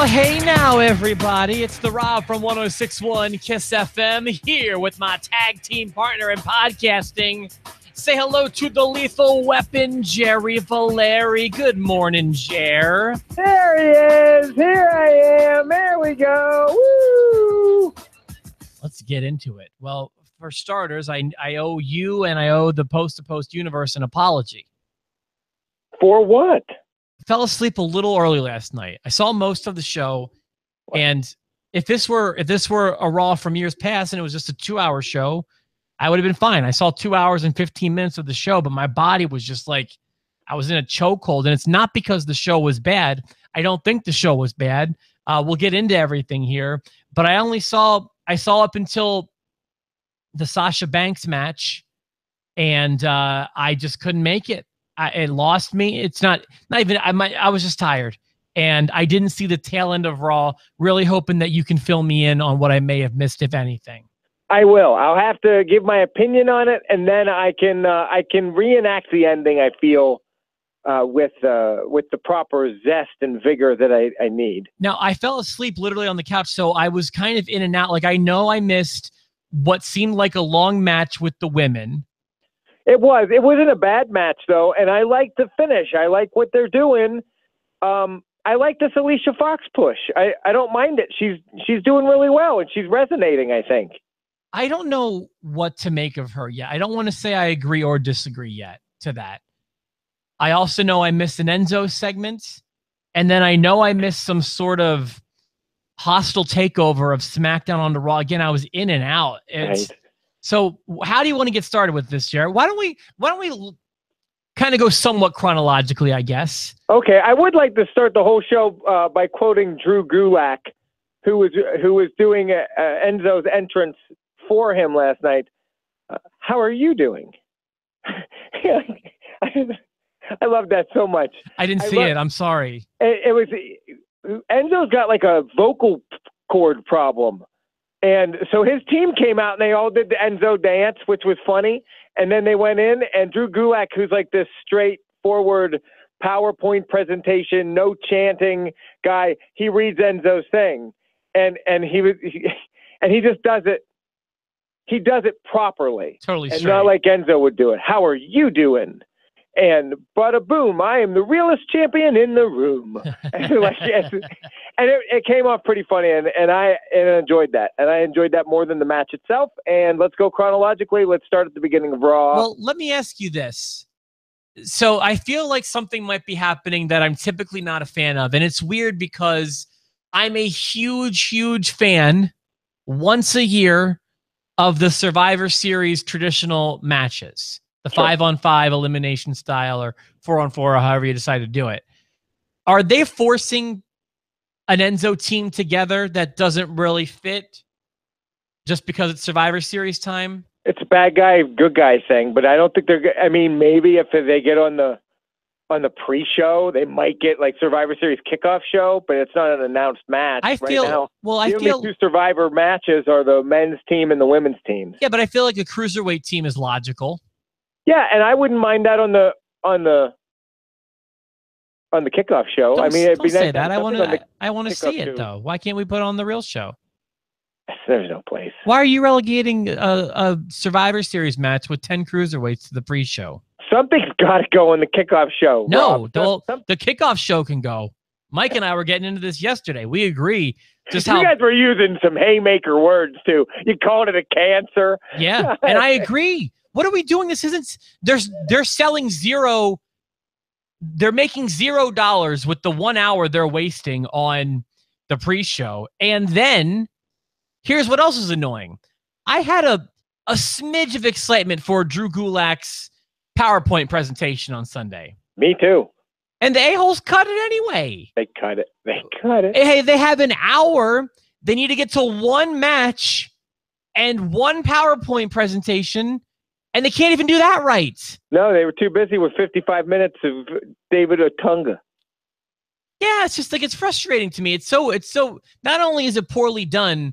Well, hey now, everybody. It's the Rob from 106.1 KISS FM here with my tag team partner in podcasting. Say hello to the lethal weapon, Jerry Valeri. Good morning, Jer. There he is. Here I am. There we go. Woo! Let's get into it. Well, for starters, I owe you and I owe the Post to Post universe an apology. For what? I fell asleep a little early last night. I saw most of the show, and if this were a Raw from years past and it was just a 2-hour show, I would have been fine. I saw 2 hours and 15 minutes of the show, but my body was just like I was in a chokehold, and it's not because the show was bad. I don't think the show was bad. We'll get into everything here, but I saw up until the Sasha Banks match, and I just couldn't make it. It lost me. It's not even. I was just tired, and I didn't see the tail end of Raw. Really hoping that you can fill me in on what I may have missed, if anything. I will. I'll have to give my opinion on it, and then I can reenact the ending. I feel with the proper zest and vigor that I need. Now, I fell asleep literally on the couch, so I was kind of in and out. Like, I know I missed what seemed like a long match with the women. It wasn't a bad match, though, and I like the finish. I like what they're doing. I like this Alicia Fox push. I don't mind it. She's doing really well, and she's resonating, I think. I don't know what to make of her yet. I don't want to say I agree or disagree yet to that. I also know I missed an Enzo segment, and then I know I missed some sort of hostile takeover of SmackDown on the Raw. Again, I was in and out. Right. So how do you want to get started with this, Jared? Why don't we kind of go somewhat chronologically, I guess? Okay, I would like to start the whole show by quoting Drew Gulak, who was doing Enzo's entrance for him last night. How are you doing? I love that so much. I didn't see it. I'm sorry. It was Enzo's got like a vocal cord problem. And so his team came out and they all did the Enzo dance, which was funny. And then they went in, and Drew Gulak, who's like this straightforward PowerPoint presentation, no chanting guy, he reads Enzo's thing, and he just does it. He does it properly, totally and straight. not like Enzo would do it. How are you doing? And bada boom, I am the realest champion in the room. And it came off pretty funny, and I enjoyed that. And I enjoyed that more than the match itself. And let's go chronologically. Let's start at the beginning of Raw. Well, let me ask you this. So I feel like something might be happening that I'm typically not a fan of. And it's weird because I'm a huge, huge fan once a year of the Survivor Series traditional matches. The 5-on-5 elimination style, or 4-on-4, or however you decide to do it. Are they forcing an Enzo team together that doesn't really fit just because it's Survivor Series time? It's a bad guy, good guy thing, but I don't think they're. I mean, maybe if they get on the pre-show, they might get like Survivor Series kickoff show, but it's not an announced match. I feel the only two Survivor matches are the men's team and the women's team. Yeah, but I feel like a cruiserweight team is logical. Yeah, and I wouldn't mind that on the kickoff show. Don't it'd be say nice that. I want to see it though. Why can't we put it on the real show? There's no place. Why are you relegating a Survivor Series match with 10 cruiserweights to the pre-show? Something's got to go on the kickoff show. No, the kickoff show can go. Mike and I were getting into this yesterday. We agree. You guys were using some haymaker words too. You called it a cancer. Yeah, and I agree. What are we doing? This isn't. They're selling zero. They're making $0 with the 1 hour they're wasting on the pre-show. And then here's what else is annoying. I had a smidge of excitement for Drew Gulak's PowerPoint presentation on Sunday. Me too. And the a-holes cut it anyway. They cut it. Hey, they have an hour. They need to get to one match and one PowerPoint presentation. And they can't even do that right. No, they were too busy with 55 minutes of David Otunga. Yeah, it's just like, it's frustrating to me. It's so not only is it poorly done,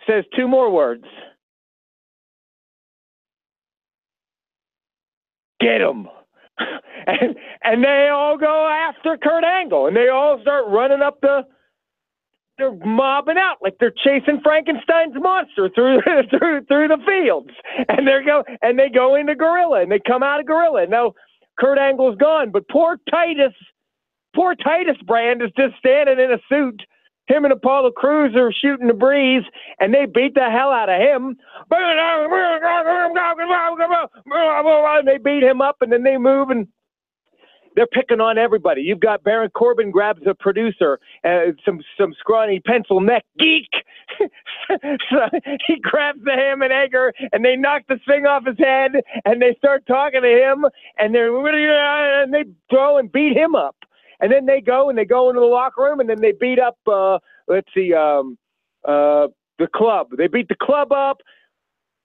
says two more words. Get him. And they all go after Kurt Angle, and they all start running up they're mobbing out like they're chasing Frankenstein's monster through the fields. And they go into Gorilla, and they come out of Gorilla. Now Kurt Angle's gone, but poor Titus Brand is just standing in a suit. Him and Apollo Crews are shooting the breeze, and they beat the hell out of him. And they beat him up, and then they move, and they're picking on everybody. You've got Baron Corbin grabs a producer, some scrawny pencil neck geek. So he grabs the ham and egger, and they knock the thing off his head, and they start talking to him, and they throw and beat him up. And then they go into the locker room, and then they beat up, the club. They beat the club up.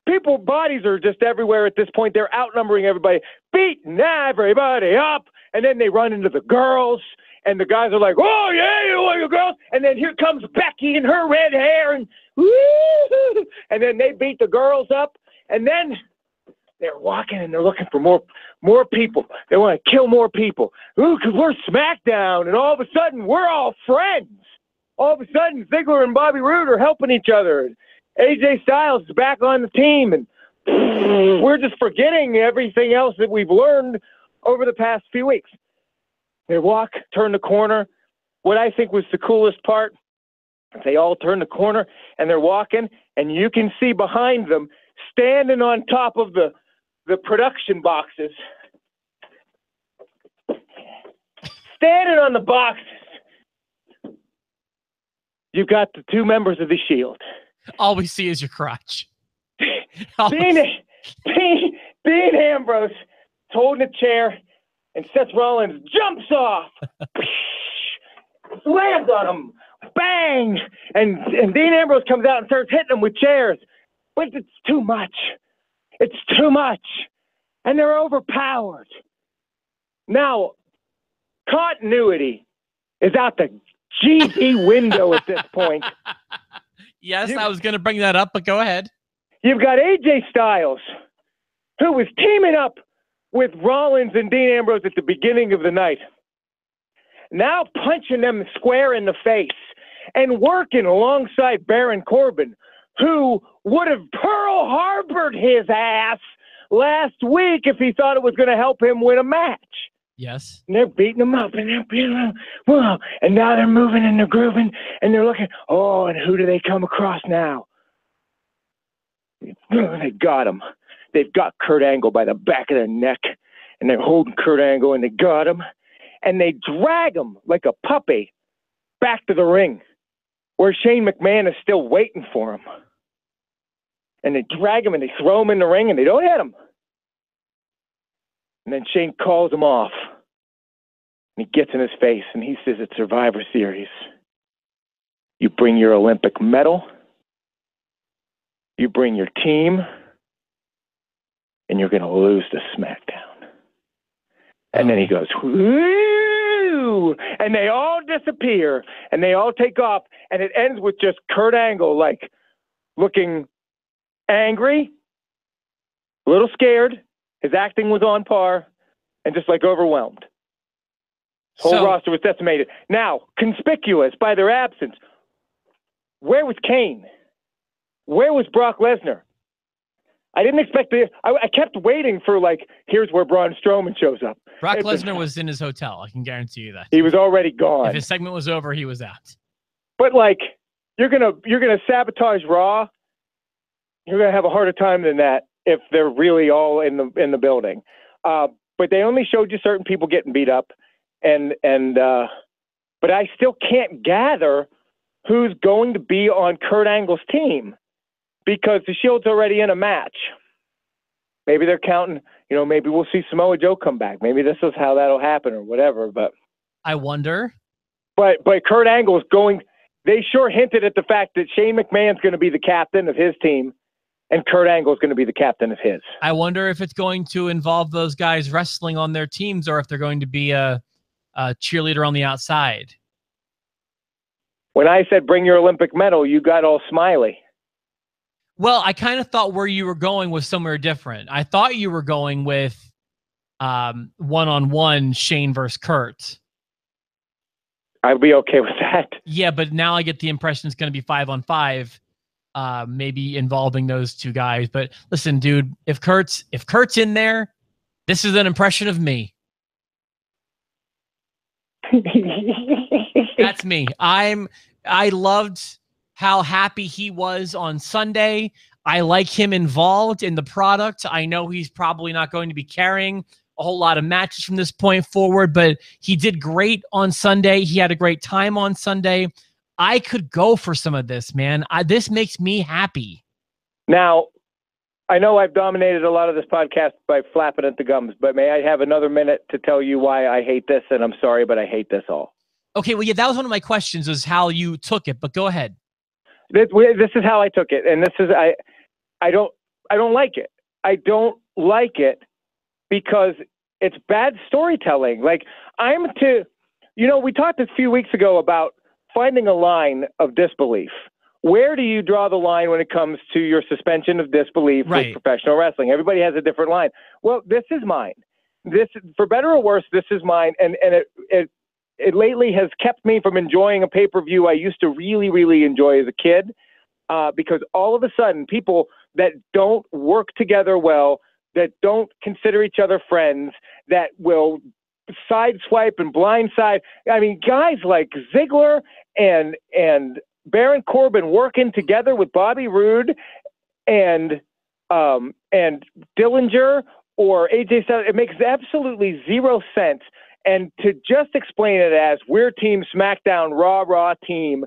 People's bodies are just everywhere at this point. They're outnumbering everybody, beating everybody up. And then they run into the girls, and the guys are like, "Oh yeah, you want your girls?" And then here comes Becky and her red hair, and woo! And then they beat the girls up, and then they're walking and they're looking for more people. They want to kill more people. Ooh, because we're SmackDown, and all of a sudden we're all friends. All of a sudden Ziggler and Bobby Roode are helping each other. AJ Styles is back on the team, and we're just forgetting everything else that we've learned over the past few weeks. They walk, turn the corner. What I think was the coolest part, they all turn the corner, and they're walking, and you can see behind them, standing on top of the production boxes, standing on the boxes, you've got the two members of the Shield. All we see is your crotch. Dean Ambrose is holding a chair, and Seth Rollins jumps off, slams on him, bang, and Dean Ambrose comes out and starts hitting him with chairs. But it's too much. It's too much. And they're overpowered. Now, continuity is out the GG window at this point. Yes, I was going to bring that up, but go ahead. You've got AJ Styles, who was teaming up with Rollins and Dean Ambrose at the beginning of the night, now punching them square in the face and working alongside Baron Corbin, who would have Pearl Harbored his ass last week if he thought it was going to help him win a match. Yes. And they're beating him up, and they're beating him up. Whoa. And now they're moving and they're grooving, and they're looking. Oh, and who do they come across now? They got him. They've got Kurt Angle by the back of their neck, and they're holding Kurt Angle, and they got him. And they drag him like a puppy back to the ring, where Shane McMahon is still waiting for him. And they drag him, and they throw him in the ring, and they don't hit him. And then Shane calls him off. And he gets in his face, and he says, "It's Survivor Series. You bring your Olympic medal, you bring your team, and you're going to lose to SmackDown." And then he goes, "Woo!" And they all disappear, and they all take off, and it ends with just Kurt Angle, like, looking angry, a little scared. His acting was on par, and just, like, overwhelmed. His whole roster was decimated. Now, conspicuous by their absence, where was Kane? Where was Brock Lesnar? I didn't expect I kept waiting for, like, here's where Braun Strowman shows up. Brock Lesnar was in his hotel. I can guarantee you that. He was already gone. If his segment was over, he was out. But, like, you're gonna sabotage Raw. You're gonna have a harder time than that if they're really all in the building. But they only showed you certain people getting beat up, but I still can't gather who's going to be on Kurt Angle's team, because the Shield's already in a match. Maybe they're counting, maybe we'll see Samoa Joe come back. Maybe this is how that'll happen or whatever, but I wonder. But Kurt Angle is going, they sure hinted at the fact that Shane McMahon's going to be the captain of his team and Kurt Angle is going to be the captain of his. I wonder if it's going to involve those guys wrestling on their teams, or if they're going to be a cheerleader on the outside. When I said bring your Olympic medal, you got all smiley. Well, I kind of thought where you were going was somewhere different. I thought you were going with one-on-one Shane versus Kurt. I'd be okay with that. Yeah, but now I get the impression it's going to be 5-on-5, maybe involving those two guys. But listen, dude, if Kurt's in there, this is an impression of me. That's me. I loved how happy he was on Sunday. I like him involved in the product. I know he's probably not going to be carrying a whole lot of matches from this point forward, but he did great on Sunday. He had a great time on Sunday. I could go for some of this, man. This makes me happy. Now, I know I've dominated a lot of this podcast by flapping at the gums, but may I have another minute to tell you why I hate this? And I'm sorry, but I hate this all. Okay, well, yeah, that was one of my questions, is how you took it, but go ahead. This is how I took it, and this is I don't like it. I don't like it because it's bad storytelling. Like, we talked a few weeks ago about finding a line of disbelief. Where do you draw the line when it comes to your suspension of disbelief with professional wrestling? Everybody has a different line. Well, this is mine. This, for better or worse, this is mine, and it lately has kept me from enjoying a pay-per-view I used to really, really enjoy as a kid, because all of a sudden, people that don't work together well, that don't consider each other friends, that will sideswipe and blindside. I mean, guys like Ziggler and Baron Corbin working together with Bobby Roode and Dillinger or AJ Styles, it makes absolutely zero sense. And to just explain it as we're Team SmackDown, Raw team,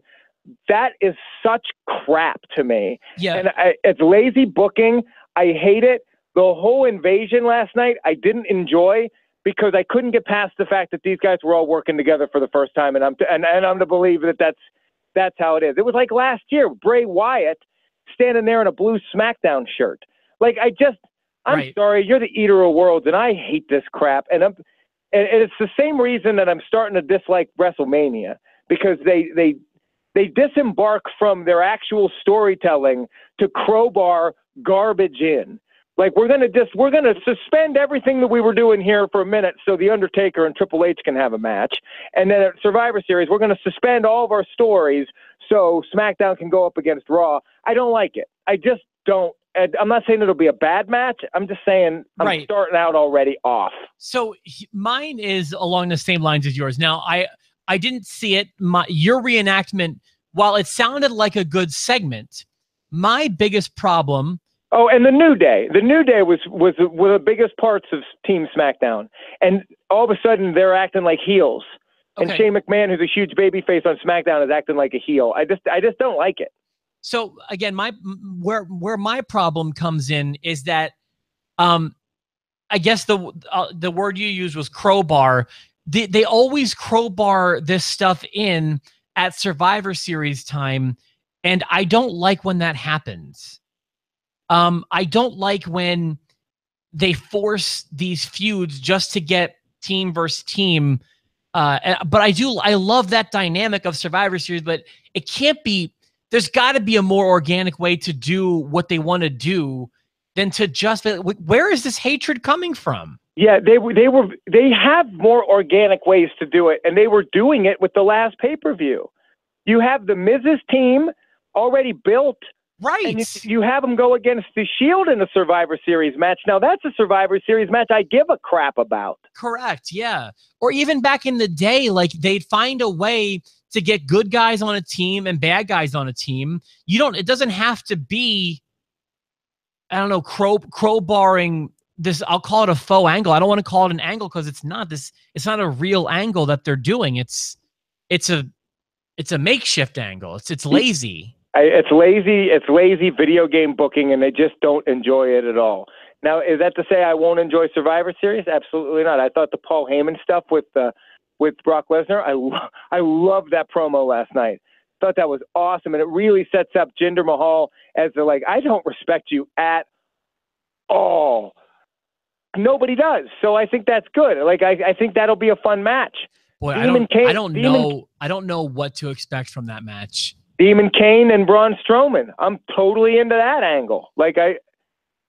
that is such crap to me. Yeah. And it's lazy booking. I hate it. The whole invasion last night, I didn't enjoy because I couldn't get past the fact that these guys were all working together for the first time. And I'm to believe that that's how it is. It was like last year, Bray Wyatt standing there in a blue SmackDown shirt. Like, I'm sorry, you're the eater of worlds, and I hate this crap. And it's the same reason that I'm starting to dislike WrestleMania, because they disembark from their actual storytelling to crowbar garbage in. Like, we're gonna suspend everything that we were doing here for a minute so the Undertaker and Triple H can have a match, and then at Survivor Series we're gonna suspend all of our stories so SmackDown can go up against Raw. I don't like it. I just don't. I'm not saying it'll be a bad match. I'm just saying I'm starting out already off. So mine is along the same lines as yours. Now, I didn't see it. Your reenactment, while it sounded like a good segment, my biggest problem. Oh, and the New Day. The New Day was one of the biggest parts of Team SmackDown. And all of a sudden, they're acting like heels. Okay. And Shane McMahon, who's a huge babyface on SmackDown, is acting like a heel. I just don't like it. So again, where my problem comes in is that, I guess the word you used was crowbar. They always crowbar this stuff in at Survivor Series time, and I don't like when that happens. I don't like when they force these feuds just to get team versus team. But I love that dynamic of Survivor Series, but it can't be. There's got to be a more organic way to do what they want to do than to just. Where is this hatred coming from? Yeah, they have more organic ways to do it, and they were doing it with the last pay-per-view. You have the Miz's team already built, right? And you have them go against the Shield in a Survivor Series match. Now that's a Survivor Series match I give a crap about. Correct, yeah. Or even back in the day, like they'd find a way to get good guys on a team and bad guys on a team. It doesn't have to be, I don't know, crowbarring this. I'll call it a faux angle. I don't want to call it an angle because it's not a real angle that they're doing. It's a makeshift angle. It's lazy. It's lazy. It's lazy video game booking, and they just don't enjoy it at all. Now, is that to say I won't enjoy Survivor Series? Absolutely not. I thought the Paul Heyman stuff with Brock Lesnar, I loved that promo last night. Thought that was awesome, and it really sets up Jinder Mahal as I don't respect you at all. Nobody does, so I think that's good. I think that'll be a fun match. Boy, I don't know what to expect from that match. Demon Kane and Braun Strowman. I'm totally into that angle. Like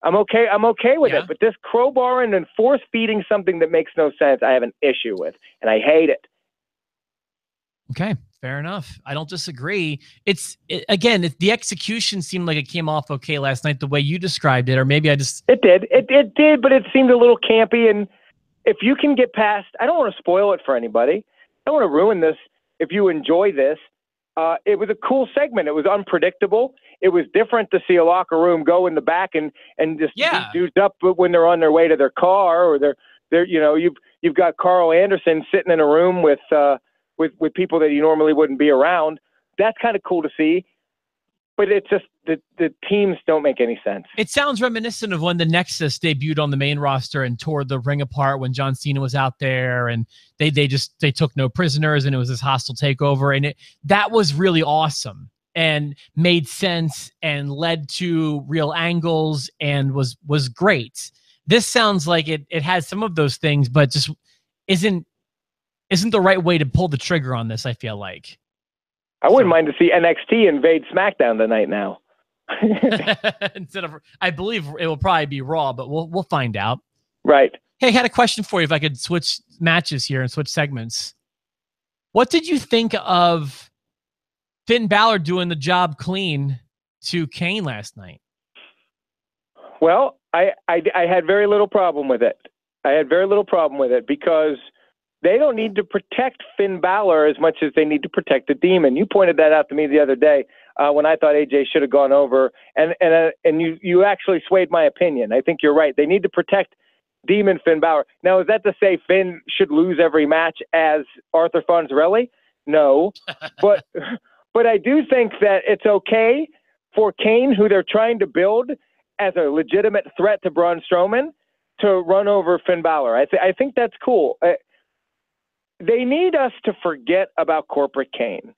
I'm okay with it. But this crowbarring and force feeding something that makes no sense, I have an issue with, and I hate it. Okay, fair enough. I don't disagree. Again, the execution seemed like it came off okay last night, the way you described it, or maybe I just... It did. It did, but it seemed a little campy. And if you can get past... I don't want to spoil it for anybody. I don't want to ruin this if you enjoy this. It was a cool segment. It was unpredictable. It was different to see a locker room go in the back and just beat dudes up when they're on their way to their car, or they're you've got Carl Anderson sitting in a room with people that you normally wouldn't be around. That's kind of cool to see. But it's just the teams don't make any sense. It sounds reminiscent of when the Nexus debuted on the main roster and tore the ring apart when John Cena was out there, and they took no prisoners, and it was this hostile takeover, and that was really awesome and made sense and led to real angles and was great. This sounds like it has some of those things, but just isn't the right way to pull the trigger on this, I feel like. I wouldn't mind to see NXT invade SmackDown tonight now. Instead of, I believe it will probably be Raw, but we'll find out. Right. Hey, I had a question for you if I could switch matches here and switch segments. What did you think of Finn Balor doing the job clean to Kane last night? Well, I had very little problem with it. Because they don't need to protect Finn Balor as much as they need to protect the Demon. You pointed that out to me the other day when I thought AJ should have gone over, and you actually swayed my opinion. I think you're right. They need to protect Demon Finn Balor. Now, is that to say Finn should lose every match as Arthur Fonzarelli? No, but I do think that it's okay for Kane, who they're trying to build as a legitimate threat to Braun Strowman, to run over Finn Balor. I think that's cool. They need us to forget about corporate Kane.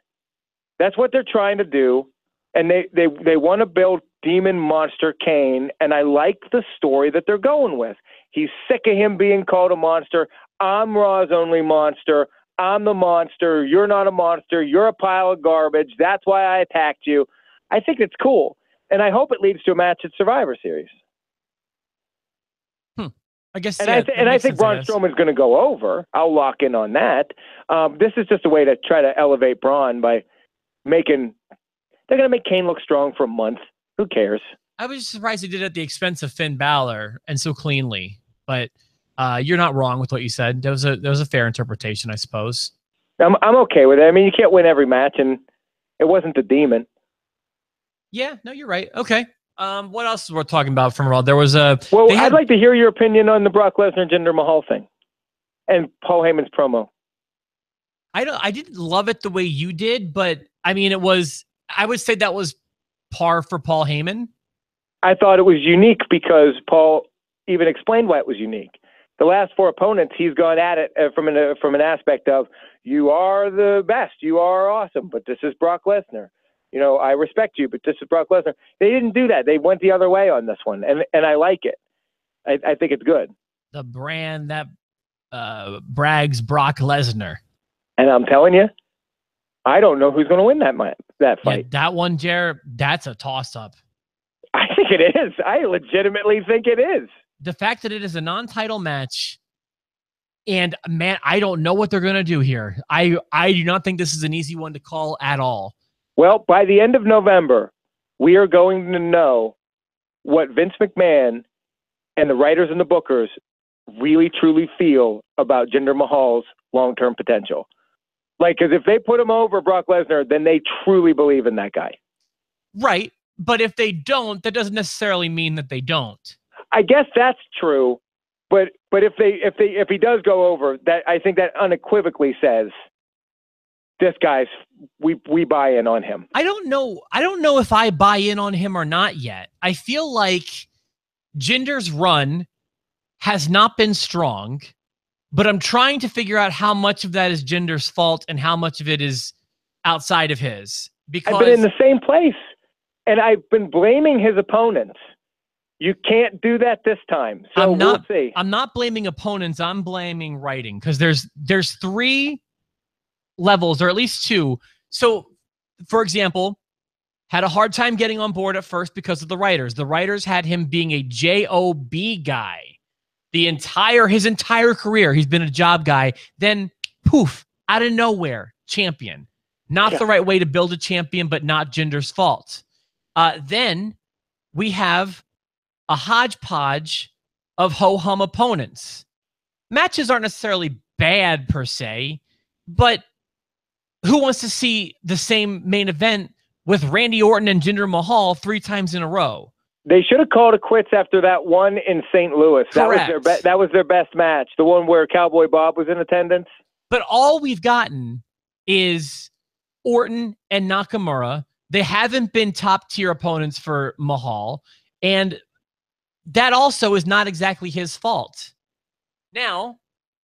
That's what they're trying to do. And they want to build Demon Monster Kane. And I like the story that they're going with. He's sick of him being called a monster. I'm Raw's only monster. I'm the monster. You're not a monster. You're a pile of garbage. That's why I attacked you. I think it's cool. And I hope it leads to a match at Survivor Series. I guess, and I think Braun Strowman's going to go over. I'll lock in on that. This is just a way to try to elevate Braun by they're going to make Kane look strong for a month. Who cares? I was surprised he did it at the expense of Finn Balor and so cleanly, but you're not wrong with what you said. That was a fair interpretation, I suppose. I'm okay with it. I mean, you can't win every match, and it wasn't the Demon. Yeah, no, you're right. Okay. What else we're talking about from Raw? There was a... Well, I'd like to hear your opinion on the Brock Lesnar Jinder Mahal thing and Paul Heyman's promo. I didn't love it the way you did, but I mean, I would say that was par for Paul Heyman. I thought it was unique because Paul even explained why it was unique. The last 4 opponents, he's gone at it from an aspect of, you are the best, you are awesome, but this is Brock Lesnar. You know, I respect you, but this is Brock Lesnar. They didn't do that. They went the other way on this one, and I like it. I think it's good. The brand that brags Brock Lesnar. And I'm telling you, I don't know who's going to win that fight. Yeah, that one, Jared, that's a toss-up. I think it is. I legitimately think it is. The fact that it is a non-title match, and man, I don't know what they're going to do here. I do not think this is an easy one to call at all. Well, by the end of November, we are going to know what Vince McMahon and the writers and the bookers really, truly feel about Jinder Mahal's long-term potential. Like, because if they put him over Brock Lesnar, then they truly believe in that guy. Right. But if they don't, that doesn't necessarily mean that they don't. I guess that's true. But if he does go over, that I think that unequivocally says this guy's we buy in on him. I don't know if I buy in on him or not yet. I feel like Jinder's run has not been strong, but I'm trying to figure out how much of that is Jinder's fault and how much of it is outside of his. Because I've been in the same place, and I've been blaming his opponents. You can't do that this time. So we'll see. I'm not blaming opponents. I'm blaming writing, because there's 3 levels, or at least 2. So, for example, had a hard time getting on board at first because of the writers. The writers had him being a job guy. His entire career, he's been a job guy. Then, poof, out of nowhere, champion. Not the right way to build a champion, but not Jinder's fault. Then we have a hodgepodge of ho-hum opponents. Matches aren't necessarily bad per se, but who wants to see the same main event with Randy Orton and Jinder Mahal 3 times in a row? They should have called it quits after that one in St. Louis. Correct. That was their best match, the one where Cowboy Bob was in attendance. But all we've gotten is Orton and Nakamura. They haven't been top-tier opponents for Mahal, and that also is not exactly his fault. Now,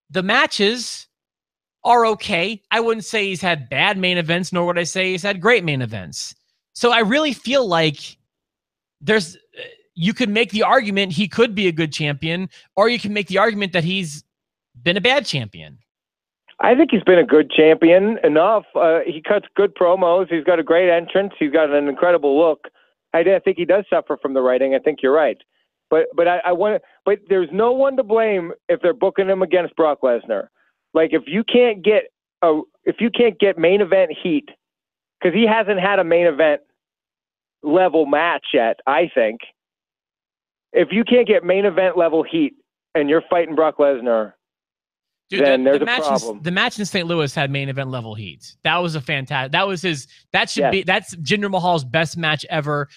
the matches are okay. I wouldn't say he's had bad main events, nor would I say he's had great main events. So I really feel like you could make the argument he could be a good champion, or you can make the argument that he's been a bad champion. I think he's been a good champion enough. He cuts good promos. He's got a great entrance. He's got an incredible look. I think he does suffer from the writing. I think you're right. But there's no one to blame if they're booking him against Brock Lesnar. Like if you can't get main event heat, because he hasn't had a main event level match yet, I think. If you can't get main event level heat and you're fighting Brock Lesnar, dude, then there's a problem. The match in St. Louis had main event level heat. That was a fantastic. That's Jinder Mahal's best match ever,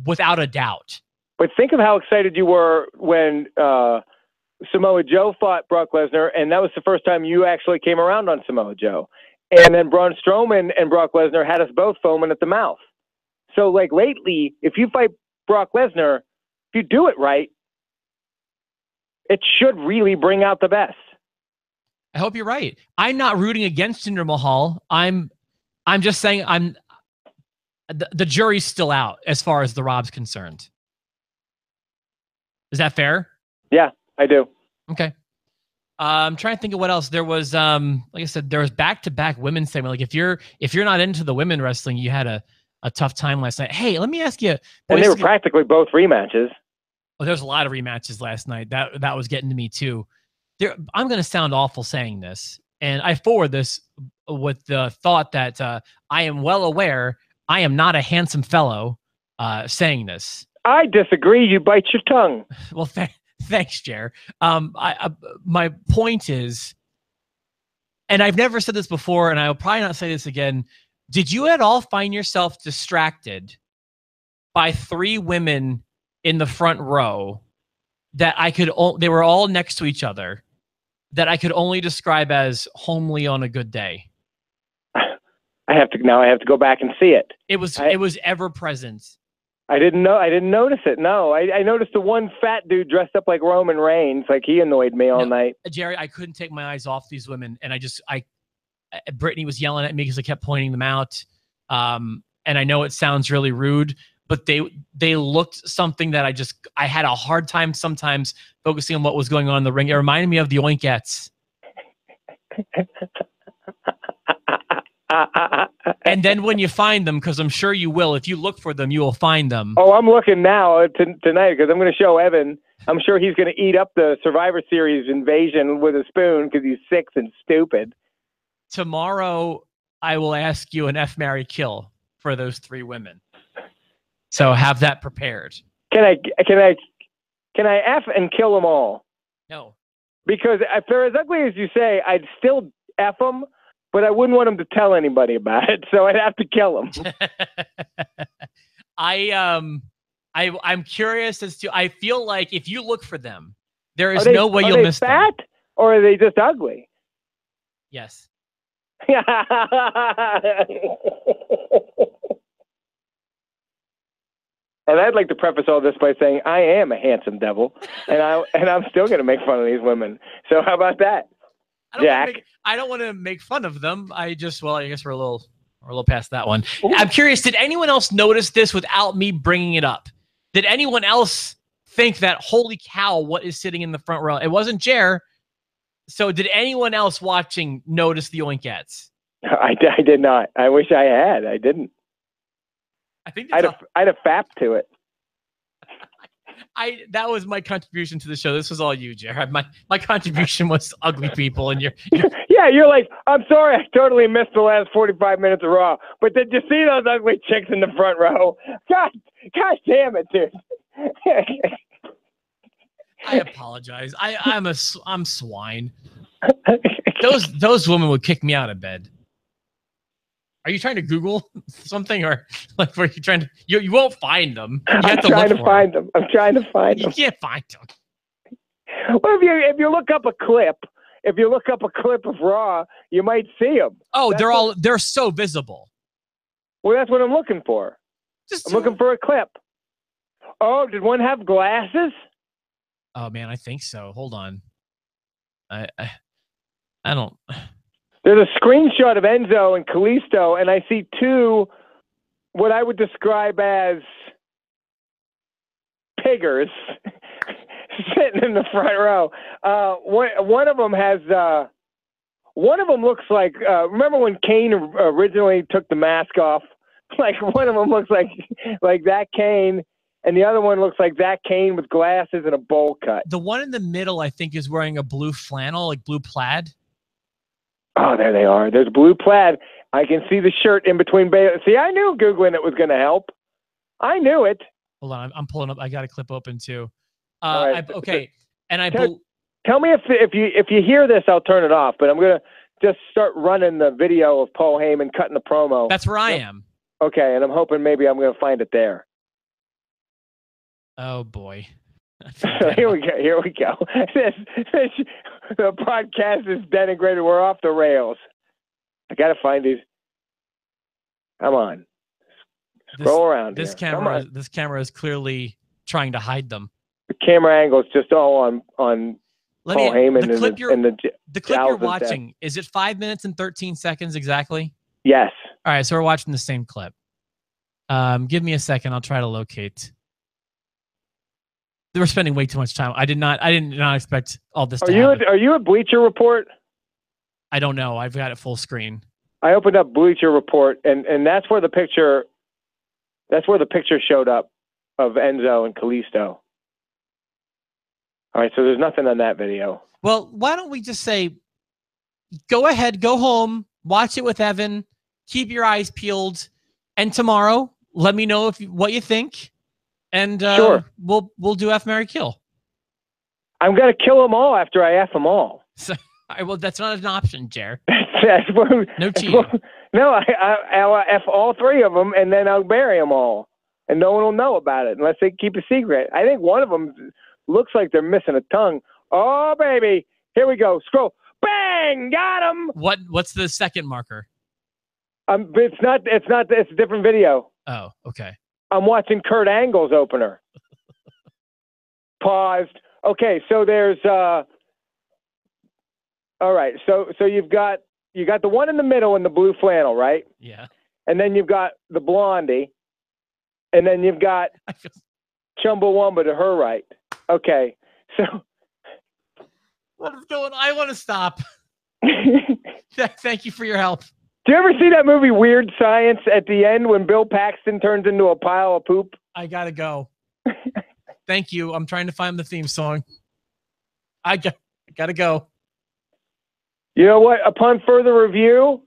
without a doubt. But think of how excited you were when Samoa Joe fought Brock Lesnar, and that was the first time you actually came around on Samoa Joe. And then Braun Strowman and Brock Lesnar had us both foaming at the mouth. So, like, lately, if you fight Brock Lesnar, if you do it right, it should really bring out the best. I hope you're right. I'm not rooting against Jinder Mahal. I'm just saying the jury's still out as far as the Rob's concerned. Is that fair? Yeah, I do. Okay. I'm trying to think of what else. There was, like I said, there was back-to-back women's segment. Like if you're not into the women wrestling, you had a tough time last night. Hey, let me ask you. And they were practically both rematches. Oh, there's a lot of rematches last night. That was getting to me too. I'm going to sound awful saying this, and I forward this with the thought that I am well aware I am not a handsome fellow saying this. I disagree. You bite your tongue. Well, thanks, Jer. My point is, and I've never said this before, and I'll probably not say this again. Did you at all find yourself distracted by 3 women in the front row that they were all next to each other, that I could only describe as homely on a good day? I have to go back and see it. It was ever present. I didn't notice it. No, I noticed the one fat dude dressed up like Roman Reigns. Like he annoyed me all night. Jerry, I couldn't take my eyes off these women, and Brittany was yelling at me because I kept pointing them out. And I know it sounds really rude, but they looked something that I had a hard time sometimes focusing on what was going on in the ring. It reminded me of the Oinkettes. And then when you find them, because I'm sure you will, if you look for them, you will find them. Oh, I'm looking now tonight because I'm going to show Evan. I'm sure he's going to eat up the Survivor Series invasion with a spoon because he's 6 and stupid. Tomorrow, I will ask you an F, marry, kill for those 3 women. So have that prepared. Can I F and kill them all? No. Because if they're as ugly as you say, I'd still F them, but I wouldn't want them to tell anybody about it, so I'd have to kill them. I'm curious as to. I feel like if you look for them, there is no way you'll miss them. Are they fat or are they just ugly? Yes. And I'd like to preface all this by saying I am a handsome devil, and I'm still going to make fun of these women. So how about that, Jack? I don't want to make fun of them. I guess we're a little past that one. Ooh. I'm curious, did anyone else notice this without me bringing it up? Did anyone else think that, holy cow, what is sitting in the front row? It wasn't Jer. So did anyone else watching notice the Oinkettes? I did not. I wish I had. I didn't. I think I'd have fapped to it. That was my contribution to the show. This was all you, Jared. My contribution was ugly people, and you're yeah, you're like, I'm sorry, I totally missed the last 45 minutes of Raw, but did you see those ugly chicks in the front row? God damn it, dude. I apologize. I'm swine. Those women would kick me out of bed. Are you trying to Google something, or like were you trying to? You won't find them. I'm trying to find them. I'm trying to find them. You can't find them. Well, if you look up a clip of Raw, you might see them. Oh, they're so visible. Well, that's what I'm looking for. I'm looking for a clip. Oh, did one have glasses? Oh man, I think so. Hold on. I don't. There's a screenshot of Enzo and Kalisto, and I see two, what I would describe as piggers, sitting in the front row. One of them has. One of them looks like. Remember when Kane originally took the mask off? Like one of them looks like that Kane, and the other one looks like that Kane with glasses and a bowl cut. The one in the middle, I think, is wearing a blue flannel, like blue plaid. Oh, there they are. There's blue plaid. I can see the shirt in between. See, I knew Googling it was going to help. I knew it. Hold on, I'm pulling up. I got a clip open too. Right. Okay, and tell me if you hear this, I'll turn it off. But I'm going to just start running the video of Paul Heyman cutting the promo. That's where I am. Okay, and I'm hoping maybe I'm going to find it there. Oh boy. Here we go. The podcast is denigrated. We're off the rails. I got to find these. Come on. Scroll around. This camera is clearly trying to hide them. The camera angle is just all on Paul Heyman. The clip you're watching, is it 5 minutes and 13 seconds exactly? Yes. All right, so we're watching the same clip. Give me a second. I'll try to locate. They were spending way too much time. I did not expect all this to happen. Are you at Bleacher Report? I don't know. I've got it full screen. I opened up Bleacher Report, and that's where the picture showed up of Enzo and Kalisto. All right, so there's nothing on that video. Well, why don't we just say, go ahead, go home, watch it with Evan, keep your eyes peeled, and tomorrow let me know what you think. And sure. We'll do F, Marry, Kill. I'm gonna kill them all after I F them all. So, well, that's not an option, Jer. No cheating. No, I'll F all three of them, and then I'll bury them all, and no one will know about it unless they keep a secret. I think one of them looks like they're missing a tongue. Oh baby, here we go. Scroll. Bang! Got him. What's the second marker? It's not. It's a different video. Oh, okay. I'm watching Kurt Angle's opener. Paused. Okay, so there's all right. So you got the one in the middle in the blue flannel, right? Yeah. And then you've got the blondie, and then you've got Chumbawamba to her right. Okay, so what is going on? I want to stop. Thank you for your help. Do you ever see that movie Weird Science at the end when Bill Paxton turns into a pile of poop? I gotta go. Thank you. I'm trying to find the theme song. I gotta go. You know what? Upon further review,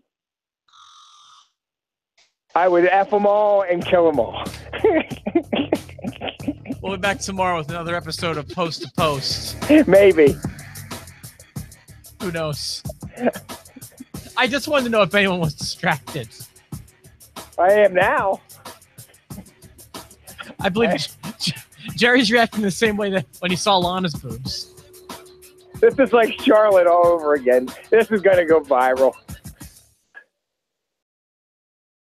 I would F them all and kill them all. We'll be back tomorrow with another episode of Post to Post. Maybe. Who knows? I just wanted to know if anyone was distracted. I am now. I believe Jerry's reacting the same way that when he saw Lana's boobs. This is like Charlotte all over again. This is going to go viral.